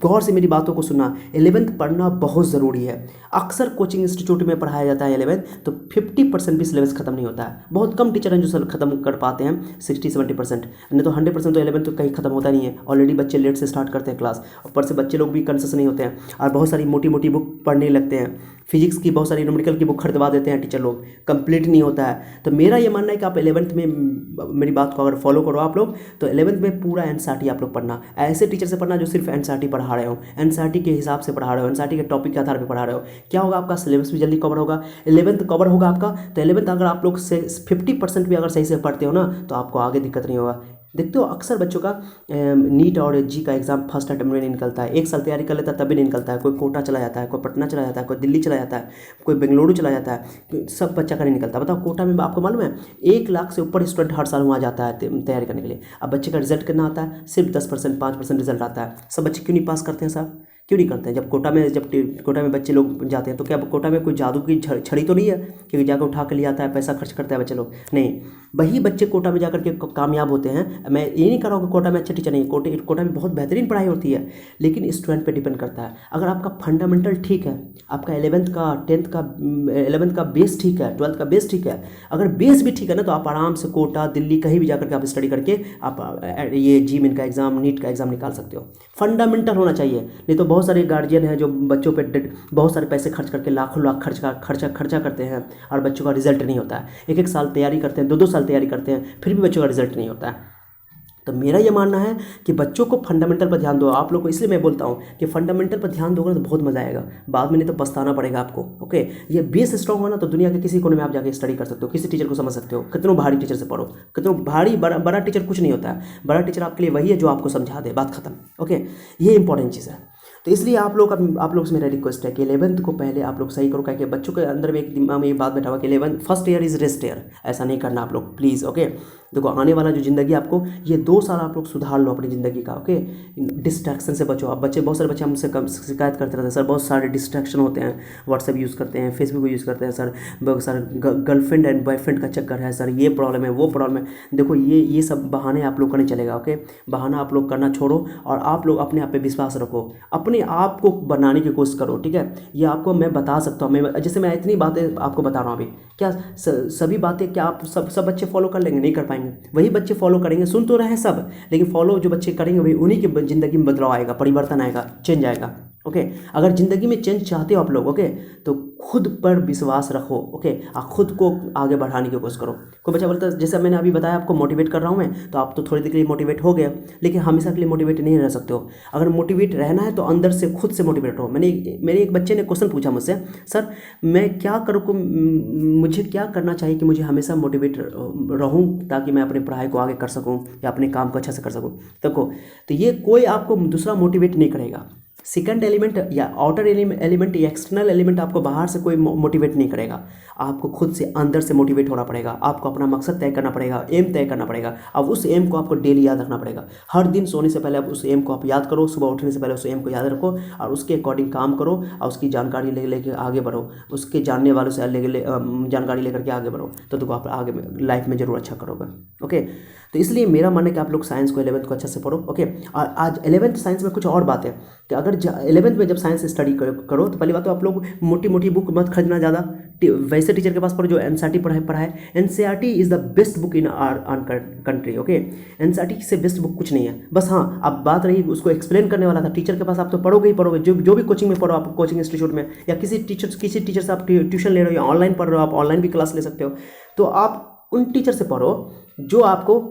गौर से मेरी बातों को सुनना, 11th पढ़ना बहुत ज़रूरी है। अक्सर कोचिंग इंस्टीट्यूट में पढ़ाया जाता है 11th, तो 50% भी सिलेबस खत्म नहीं होता है। बहुत कम टीचर हैं जो खत्म कर पाते हैं 60-70%, नहीं तो 100% तो 11th तो कहीं खत्म होता नहीं है। ऑलरेडी बच्चे लेट से स्टार्ट करते हैं क्लास, ऊपर से बच्चे लोग भी कंसियस नहीं होते हैं और बहुत सारी मोटी मोटी बुक पढ़ने लगते हैं। फिजिक्स की बहुत सारी न्यूमेरिकल की बुक खरीदवा देते हैं टीचर लोग, कंप्लीट नहीं होता है। तो मेरा ये मानना है कि आप 11th में मेरी बात को अगर फॉलो करो आप लोग, तो 11th में पूरा एनसीईआरटी आप लोग पढ़ना, ऐसे टीचर से पढ़ना जो सिर्फ एनसीईआरटी पढ़ा रहे हो, एनसीईआरटी के हिसाब से पढ़ा रहे हो, एनसीईआरटी के टॉपिक के आधार पर पढ़ा रहे हो। क्या होगा, आपका सिलेबस भी जल्दी कवर होगा, 11th कवर होगा आपका। तो 11th अगर आप लोग से 50% भी अगर सही से पढ़ते हो ना, तो आपको आगे दिक्कत नहीं होगा। देखते हो अक्सर बच्चों का नीट और जी का एग्ज़ाम फर्स्ट अटेम्प्ट में नहीं निकलता है, 1 साल तैयारी कर लेता है तब भी नहीं निकलता है। कोई कोटा चला जाता है, कोई पटना चला जाता है, कोई दिल्ली चला जाता है, कोई बेंगलुरु चला जाता है, सब बच्चा का नहीं निकलता। बताओ कोटा में आपको मालूम है 1 लाख से ऊपर स्टूडेंट हर साल वहाँ जाता है तैयारी करने के लिए। अब बच्चे का रिजल्ट कितना आता है, सिर्फ 10%, 5% रिजल्ट आता है। सब बच्चे क्यों नहीं पास करते हैं साहब, क्यों नहीं करते हैं? जब कोटा में बच्चे लोग जाते हैं तो क्या कोटा में कोई जादू की छड़ी तो नहीं है क्योंकि जाकर उठा के ले आता है, पैसा खर्च करता है बच्चे लोग? नहीं, वही बच्चे कोटा में जाकर के कामयाब होते हैं। मैं ये नहीं कर रहा हूँ कि कोटा में अच्छे टीचर नहीं, कोटा में बहुत बेहतरीन पढ़ाई होती है, लेकिन स्टूडेंट पे डिपेंड करता है। अगर आपका फंडामेंटल ठीक है, आपका 11th का 10th का 11th का बेस ठीक है, 12th का बेस ठीक है, अगर बेस भी ठीक है ना, तो आप आराम से कोटा दिल्ली कहीं भी जाकर के आप स्टडी करके आप ये जी मेन का एग्ज़ाम, नीट का एग्ज़ाम निकाल सकते हो। फंडामेंटल होना चाहिए, नहीं तो बहुत सारे गार्जियन हैं जो बच्चों पे बहुत सारे पैसे खर्च करके लाखों लाख खर्चा करते हैं और बच्चों का रिजल्ट नहीं होता है। 1-1 साल तैयारी करते हैं, 2-2 साल तैयारी करते हैं, फिर भी बच्चों का रिजल्ट नहीं होता है। तो मेरा ये मानना है कि बच्चों को फंडामेंटल पर ध्यान दो आप लोग को। इसलिए मैं बोलता हूँ कि फंडामेंटल पर ध्यान दोगे तो बहुत मज़ा आएगा, बाद में नहीं तो पछताना पड़ेगा आपको। ओके, ये बेस स्ट्रॉन्ग होना तो दुनिया के किसी कोने में आप जाके स्टडी कर सकते हो, किसी टीचर को समझ सकते हो, कितनों भारी टीचर से पढ़ो, कितनों भारी बड़ा टीचर कुछ नहीं होता है। बड़ा टीचर आपके लिए वही है जो आपको समझा दे, बात खत्म। ओके, ये इंपॉर्टेंट चीज़ है। तो इसलिए आप लोग से मेरा रिक्वेस्ट है कि 11th को पहले आप लोग सही करो, क्या बच्चों के अंदर में एक दिमाग में ये बात बैठा हुआ कि 11th first year is rest year, ऐसा नहीं करना आप लोग प्लीज़। ओके, देखो आने वाला जो ज़िंदगी आपको, ये 2 साल आप लोग सुधार लो अपनी ज़िंदगी का, ओके। डिस्ट्रैक्शन से बचो आप। बच्चे, बहुत सारे बच्चे हमसे शिकायत करते रहते हैं, सर बहुत सारे डिस्ट्रैक्शन होते हैं, व्हाट्सएप यूज़ करते हैं, फेसबुक यूज़ करते हैं सर, बहुत सारे गर्लफ्रेंड एंड बॉयफ्रेंड का चक्कर है सर, ये प्रॉब्लम है, वो प्रॉब्लम है। देखो ये सब बहाने आप लोग का नहीं चलेगा, ओके। बहाना आप लोग करना छोड़ो और आप लोग अपने आप पे विश्वास रखो, अपने आप को बनाने की कोशिश करो, ठीक है। ये आपको मैं बता सकता हूँ, मैं जैसे मैं इतनी बातें आपको बता रहा हूँ अभी, क्या सभी बातें क्या आप सब बच्चे फॉलो कर लेंगे? नहीं कर पाएंगे। वही बच्चे फॉलो करेंगे, सुन तो रहे हैं सब, लेकिन फॉलो जो बच्चे करेंगे वही, उन्हीं की ज़िंदगी में बदलाव आएगा, परिवर्तन आएगा, चेंज आएगा, ओके। अगर ज़िंदगी में चेंज चाहते हो आप लोग, ओके, तो खुद पर विश्वास रखो, ओके, और खुद को आगे बढ़ाने की कोशिश करो। कोई बच्चा बोलता है, जैसे मैंने अभी बताया आपको मोटिवेट कर रहा हूँ मैं, तो आप तो थोड़ी देर के लिए मोटिवेट हो गए, लेकिन हमेशा के लिए मोटिवेट नहीं रह सकते हो। अगर मोटिवेट रहना है तो अंदर से खुद से मोटिवेट रहो। मेरे एक बच्चे ने क्वेश्चन पूछा मुझसे, सर मैं क्या करूँ, मुझे क्या करना चाहिए कि मुझे हमेशा मोटिवेट रहूँ ताकि मैं अपनी पढ़ाई को आगे कर सकूँ या अपने काम को अच्छा से कर सकूँ। देखो, तो ये कोई आपको दूसरा मोटिवेट नहीं करेगा। सेकंड एलिमेंट या आउटर एलिमेंट या एक्सटर्नल एलिमेंट आपको बाहर से कोई मोटिवेट नहीं करेगा, आपको खुद से अंदर से मोटिवेट होना पड़ेगा। आपको अपना मकसद तय करना पड़ेगा, एम तय करना पड़ेगा। अब उस एम को आपको डेली याद रखना पड़ेगा। हर दिन सोने से पहले आप उस एम को आप याद करो, सुबह उठने से पहले उस एम को याद रखो और उसके अकॉर्डिंग काम करो और उसकी जानकारी लेके आगे बढ़ो, उसके जानने वालों से जानकारी लेकर के आगे बढ़ो, तो देखो आप आगे लाइफ में जरूर अच्छा करोगे, ओके। तो इसलिए मेरा मानना है कि आप लोग साइंस को 11th को अच्छे से पढ़ो, ओके। और आज 11th साइंस में कुछ और बात है कि अगर 11th में जब साइंस स्टडी करो तो पहली बात तो आप लोग मोटी मोटी बुक मत खरीदना ज़्यादा, वैसे टीचर के पास पढ़ो जो एनसीईआरटी पढ़ाए। NCERT is the best book in our country, okay. NCERT से बेस्ट बुक कुछ नहीं है। बस हाँ, अब बात रही उसको एक्सप्लेन करने वाला था, टीचर के पास आप तो पढ़ोगे ही पढ़ोगे, जो भी कोचिंग में पढ़ो, आप कोचिंग इंस्टीट्यूट में या किसी टीचर से आप ट्यूशन ले रहे हो या ऑनलाइन पढ़ रहे हो, आप ऑनलाइन भी क्लास ले सकते हो, तो आप उन टीचर से पढ़ो जो आपको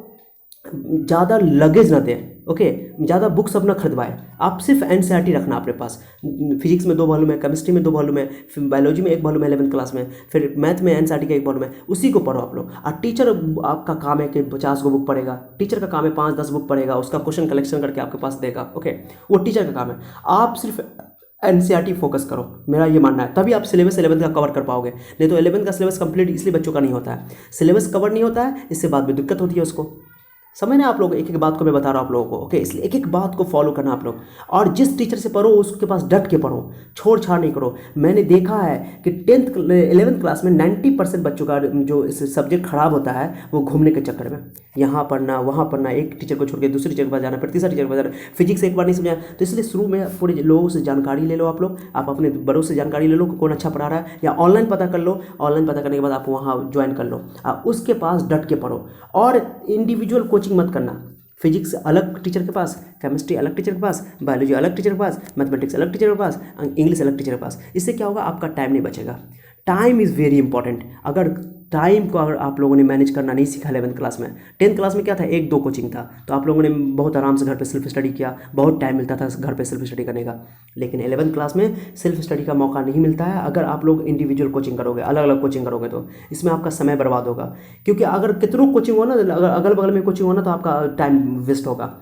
ज़्यादा लगेज ना दे, ओके, ज़्यादा बुक्स अपना खरीदवाए। आप सिर्फ एनसीईआरटी रखना अपने पास। फिजिक्स में 2 वॉल्यूम है, केमिस्ट्री में 2 वॉल्यूम है, फिर बायोलॉजी में 1 वॉल्यूम है 11th क्लास में, फिर मैथ में एनसीईआरटी का 1 वॉल्यूम है, उसी को पढ़ो आप लोग। और टीचर आपका काम है कि 50 बुक पढ़ेगा, टीचर का काम है 5-10 बुक पढ़ेगा, उसका क्वेश्चन कलेक्शन करके आपके पास देगा, ओके, वो टीचर का काम है। आप सिर्फ एनसीईआरटी फोकस करो, मेरा ये मानना है, तभी आप सिलेबस 11th का कवर कर पाओगे। नहीं तो 11th का सिलेबस कंप्लीट इसलिए बच्चों का नहीं होता है, सिलेबस कवर नहीं होता है, इससे बाद में दिक्कत होती है उसको। समझ ना आप लोग, एक एक बात को मैं बता रहा हूँ आप लोगों को, ओके। इसलिए एक एक बात को फॉलो करना आप लोग, और जिस टीचर से पढ़ो उसके पास डट के पढ़ो, छोड़ छाड़ नहीं करो। मैंने देखा है कि 11th क्लास में 90% बच्चों का जो सब्जेक्ट खराब होता है वो घूमने के चक्कर में, यहाँ पढ़ना वहाँ पढ़ना, एक टीचर को छोड़ के दूसरे टीचर के पास जाना, फिर तीसरा टीचर के पास जाना, फिजिक्स एक बार नहीं समझा। तो इसलिए शुरू में पूरे लोगों से जानकारी ले लो आप लोग, आप अपने बड़ों से जानकारी ले लो कौन अच्छा पढ़ा रहा है, या ऑनलाइन पता कर लो। ऑनलाइन पता करने के बाद आप वहाँ ज्वाइन कर लो, आप उसके पास डट के पढ़ो। और इंडिविजुअल कोचिंग मत करना, फिजिक्स अलग टीचर के पास, केमिस्ट्री अलग टीचर के पास, बायोलॉजी अलग टीचर के पास, मैथमेटिक्स अलग टीचर के पास, इंग्लिश अलग टीचर के पास। इससे क्या होगा, आपका टाइम नहीं बचेगा। Time is very important. अगर टाइम को अगर आप लोगों ने मैनेज करना नहीं सीखा 11th क्लास में, 10th क्लास में क्या था, 1-2 कोचिंग था, तो आप लोगों ने बहुत आराम से घर पे सेल्फ स्टडी किया, बहुत टाइम मिलता था घर पे सेल्फ स्टडी करने का। लेकिन 11th क्लास में सेल्फ स्टडी का मौका नहीं मिलता है अगर आप लोग इंडिविजुअल कोचिंग करोगे, अलग अलग कोचिंग करोगे, तो इसमें आपका समय बर्बाद होगा। क्योंकि अगर कितनों कोचिंग हो ना, अगर अगल बगल में कोचिंग हो ना, तो आपका टाइम वेस्ट होगा।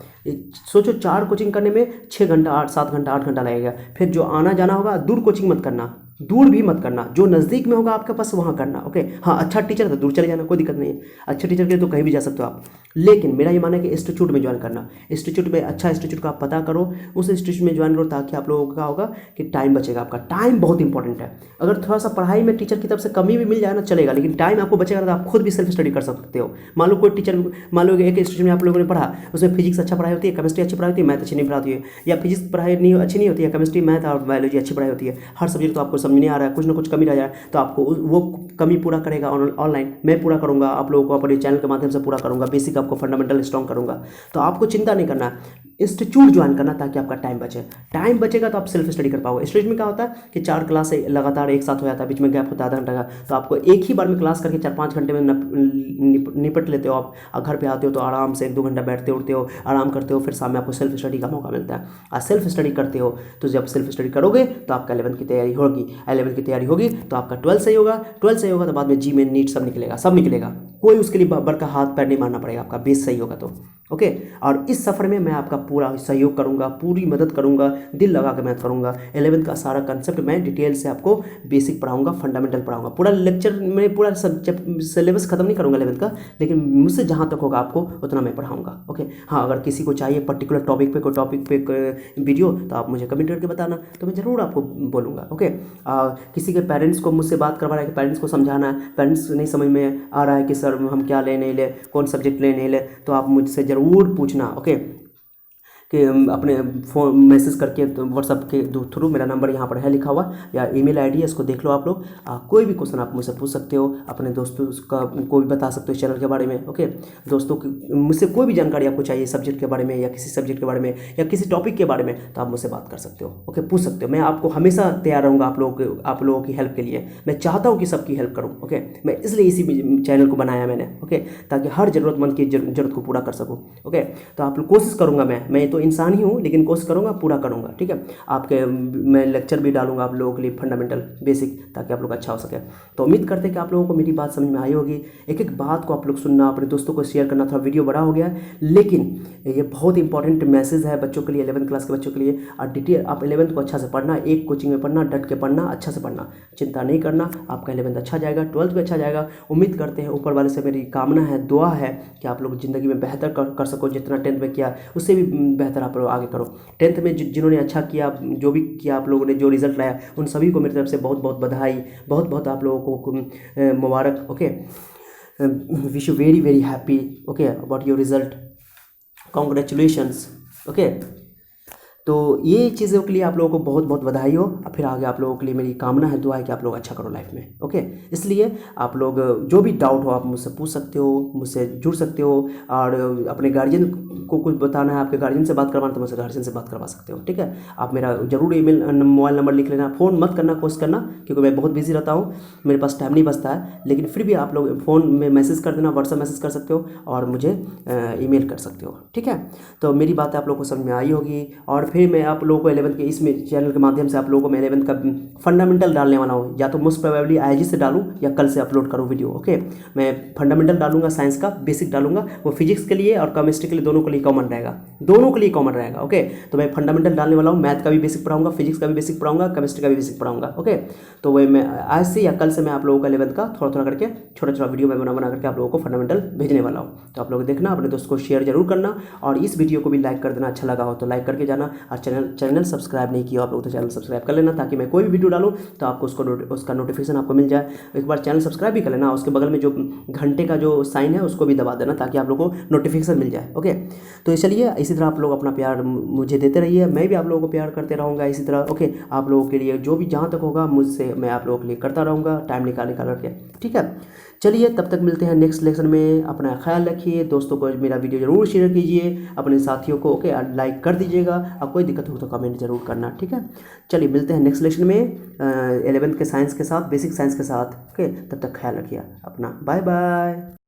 सोचो 4 कोचिंग करने में 6 घंटा 7 घंटा 8 घंटा लगेगा। फिर जो आना जाना होगा, दूर कोचिंग मत करना, दूर भी मत करना, जो नज़दीक में होगा आपके पास वहाँ करना, ओके। हाँ, अच्छा टीचर है तो दूर चले जाना, कोई दिक्कत नहीं है, अच्छे टीचर के लिए तो कहीं भी जा सकते हो आप। लेकिन मेरा ये मानना है कि इंस्टीट्यूट में ज्वाइन करना, इंस्टीट्यूट में अच्छा इंस्टीट्यूट का आप पता करो, उस इंस्टीट्यूट में ज्वाइन करो, ताकि आप लोगों का होगा कि टाइम बचेगा। आपका टाइम बहुत इंपॉर्टेंट है। अगर थोड़ा सा पढ़ाई में टीचर की तरफ से कमी भी मिल जाए ना, चलेगा, लेकिन टाइम आपको बचेगा तो आप खुद भी सेल्फ स्टडी कर सकते हो। मान लो कोई टीचर, मान लो एक इंस्टीट्यूट में आप लोगों ने पढ़ा, उसमें फिजिक्स अच्छा पढ़ाई होती है, केमिस्ट्री अच्छी पढ़ाई होती है, मैथ अच्छी नहीं पढ़ाती है, या फिजिक्स पढ़ाई अच्छी नहीं होती है, केमिस्ट्री मैथ और बायोलॉजी अच्छी पढ़ाई होती है, हर सब्जेक्ट तो आपको समझ नहीं आ रहा है, कुछ ना कुछ कमी रह जाए, तो आपको वो कमी पूरा करेगा ऑनलाइन, मैं पूरा करूंगा, आप लोगों को अपने चैनल के माध्यम से पूरा करूंगा, बेसिक आपको फंडामेंटल स्ट्रॉन्ग करूंगा। तो आपको चिंता नहीं करना, इंस्टीट्यूट ज्वाइन करना, ताकि आपका टाइम बचे। टाइम बचेगा तो आप सेल्फ स्टडी कर पाओगे। इंस्टीट्यूट में क्या होता है कि 4 क्लास लगातार एक साथ हो जाता है, बीच में गैप होता है आधा घंटा का, तो आपको एक ही बार में क्लास करके 4-5 घंटे में निपट लेते हो आप, और घर पे आते हो तो आराम से 1-2 घंटा बैठते उठते हो, आराम करते हो, फिर शाम में आपको सेल्फ स्टडी का मौका मिलता है। और सेल्फ स्टडी करते हो तो जब सेल्फ स्टडी करोगे तो आपका 11th की तैयारी होगी, 11th की तैयारी होगी तो आपका 12th सही होगा, 12th सही सही होगा तो बाद में जी में नीट सब निकलेगा, सब निकलेगा, कोई उसके लिए बड़का हाथ पैर नहीं मारना पड़ेगा, आपका बेस सही होगा तो ओके। और इस सफ़र में मैं आपका पूरा सहयोग करूंगा, पूरी मदद करूंगा, दिल लगा के मेहनत करूंगा। 11th का सारा कंसेप्ट मैं डिटेल से आपको बेसिक पढ़ाऊंगा, फंडामेंटल पढ़ाऊंगा। पूरा लेक्चर में पूरा सिलेबस खत्म नहीं करूंगा 11th का, लेकिन मुझसे जहाँ तक होगा आपको उतना मैं पढ़ाऊंगा ओके। हाँ, अगर किसी को चाहिए पर्टिकुलर टॉपिक पे कोई टॉपिक पे वीडियो तो आप मुझे कमेंट करके बताना, तो मैं ज़रूर आपको बोलूँगा ओके। किसी के पेरेंट्स को मुझसे बात करवाना है कि पेरेंट्स को समझाना है, पेरेंट्स नहीं समझ में आ रहा है कि सर हम क्या ले नहीं ले, कौन सब्जेक्ट ले नहीं ले, तो आप मुझसे ज़रूर पूछना ओके। कि अपने फ़ोन मैसेज करके व्हाट्सअप के थ्रू, मेरा नंबर यहाँ पर है लिखा हुआ, या ईमेल आईडी है, इसको देख लो आप लोग। कोई भी क्वेश्चन आप मुझसे पूछ सकते हो, अपने दोस्तों का को भी बता सकते हो इस चैनल के बारे में ओके। दोस्तों की मुझसे कोई भी जानकारी आपको चाहिए सब्जेक्ट के बारे में, या किसी सब्जेक्ट के बारे में, या किसी टॉपिक के बारे में, तो आप मुझसे बात कर सकते हो ओके, पूछ सकते हो। मैं आपको हमेशा तैयार रहूँगा आप लोगों की हेल्प के लिए। मैं चाहता हूँ कि सबकी हेल्प करूँ ओके। मैं इसलिए इसी चैनल को बनाया मैंने ओके, ताकि हर ज़रूरतमंद की ज़रूरत को पूरा कर सकूँ ओके। तो आप लोग कोशिश करूँगा, मैं तो इंसान ही हूँ, लेकिन कोशिश करूँगा पूरा करूँगा ठीक है। आपके मैं लेक्चर भी डालूंगा आप लोगों के लिए, फंडामेंटल बेसिक, ताकि आप लोग अच्छा हो सके। तो उम्मीद करते हैं कि आप लोगों को मेरी बात समझ में आई होगी। एक एक बात को आप लोग सुनना, अपने दोस्तों को शेयर करना। थोड़ा वीडियो बड़ा हो गया है, लेकिन ये बहुत इंपॉर्टेंट मैसेज है बच्चों के लिए, 11th क्लास के बच्चों के लिए। और डिटेल आप 11th को अच्छा से पढ़ना, एक कोचिंग में पढ़ना, डट के पढ़ना, अच्छा से पढ़ना, चिंता नहीं करना, आपका 11th अच्छा जाएगा, 12th भी अच्छा जाएगा। उम्मीद करते हैं, ऊपर वाले से मेरी कामना है, दुआ है कि आप लोग ज़िंदगी में बेहतर कर सको। जितना 10th में किया उससे भी बेहतर आप लोग आगे करो। 10th में जिन्होंने अच्छा किया, जो भी किया आप लोगों ने, जो रिजल्ट लाया, उन सभी को मेरी तरफ से बहुत बहुत बधाई, बहुत बहुत आप लोगों को मुबारक okay. Wish you very very happy okay about your result, congratulations okay. तो ये चीज़ों के लिए आप लोगों को बहुत बहुत बधाई हो। और फिर आगे आप लोगों के लिए मेरी कामना है, दुआ है कि आप लोग अच्छा करो लाइफ में ओके। इसलिए आप लोग जो भी डाउट हो आप मुझसे पूछ सकते हो, मुझसे जुड़ सकते हो। और अपने गार्जियन को कुछ बताना है, आपके गार्जियन से बात करवाना, तो मुझसे गार्जियन से बात करवा सकते हो ठीक है। आप मेरा जरूर ईमेल मोबाइल नंबर लिख लेना, फ़ोन मत करना, कोशिश करना, क्योंकि मैं बहुत बिजी रहता हूँ, मेरे पास टाइम नहीं बचता है। लेकिन फिर भी आप लोग फ़ोन में मैसेज कर देना, व्हाट्सअप मैसेज कर सकते हो, और मुझे ईमेल कर सकते हो ठीक है। तो मेरी बात आप लोगों को समझ में आई होगी। और फिर मैं आप लोगों को 11th के इस चैनल के माध्यम से आप लोगों को मैं 11th का फंडामेंटल डालने वाला हूँ। या तो मोस्ट प्रोबेबली आईजी से डालूँ, या कल से अपलोड करूँ वीडियो ओके। मैं फंडामेंटल डालूंगा, साइंस का बेसिक डालूंगा, वो फिजिक्स के लिए और केमिस्ट्री के लिए, दोनों के लिए कॉमन रहेगा, दोनों के लिए कॉमन रहेगा ओके। तो मैं फंडामेंटल डालने वाला हूँ, मैथ का भी बेसिक पढ़ाऊंगा, फिजिक्स का भी बेसिक पढ़ाऊंगा, केमिस्ट्री का भी बेसिक पढ़ाऊंगा ओके। तो वही मैं आज से या कल से मैं आप लोगों का 11th का थोड़ा थोड़ा करके, छोटा छोटा वीडियो मैं बना करके आप लोगों को फंडामेंटल भेजने वाला हूँ। तो आप लोग देखना, अपने दोस्त को शेयर जरूर करना, और इस वीडियो को भी लाइक कर देना, अच्छा लगा हो तो लाइक करके जाना। और चैनल सब्सक्राइब नहीं किया आप लोग तो चैनल सब्सक्राइब कर लेना, ताकि मैं कोई भी वीडियो डालूँ तो आपको उसका नोटिफिकेशन आपको मिल जाए। एक बार चैनल सब्सक्राइब भी कर लेना, उसके बगल में जो घंटे का जो साइन है उसको भी दबा देना, ताकि आप लोगों को नोटिफिकेशन मिल जाए ओके। तो चलिए, इसी तरह आप लोग अपना प्यार मुझे देते रहिए, मैं भी आप लोगों को प्यार करते रहूँगा इसी तरह ओके। आप लोगों के लिए जो भी जहाँ तक होगा मुझसे मैं आप लोगों के लिए करता रहूँगा, टाइम निकाल करके ठीक है। चलिए, तब तक मिलते हैं नेक्स्ट लेक्चर में। अपना ख्याल रखिए, दोस्तों को मेरा वीडियो जरूर शेयर कीजिए, अपने साथियों को ओके, लाइक कर दीजिएगा। अब कोई दिक्कत हो तो कमेंट जरूर करना ठीक है। चलिए, मिलते हैं नेक्स्ट लेक्चर में 11th के साइंस के साथ, बेसिक साइंस के साथ ओके। तब तक ख्याल रखिए अपना, बाय बाय।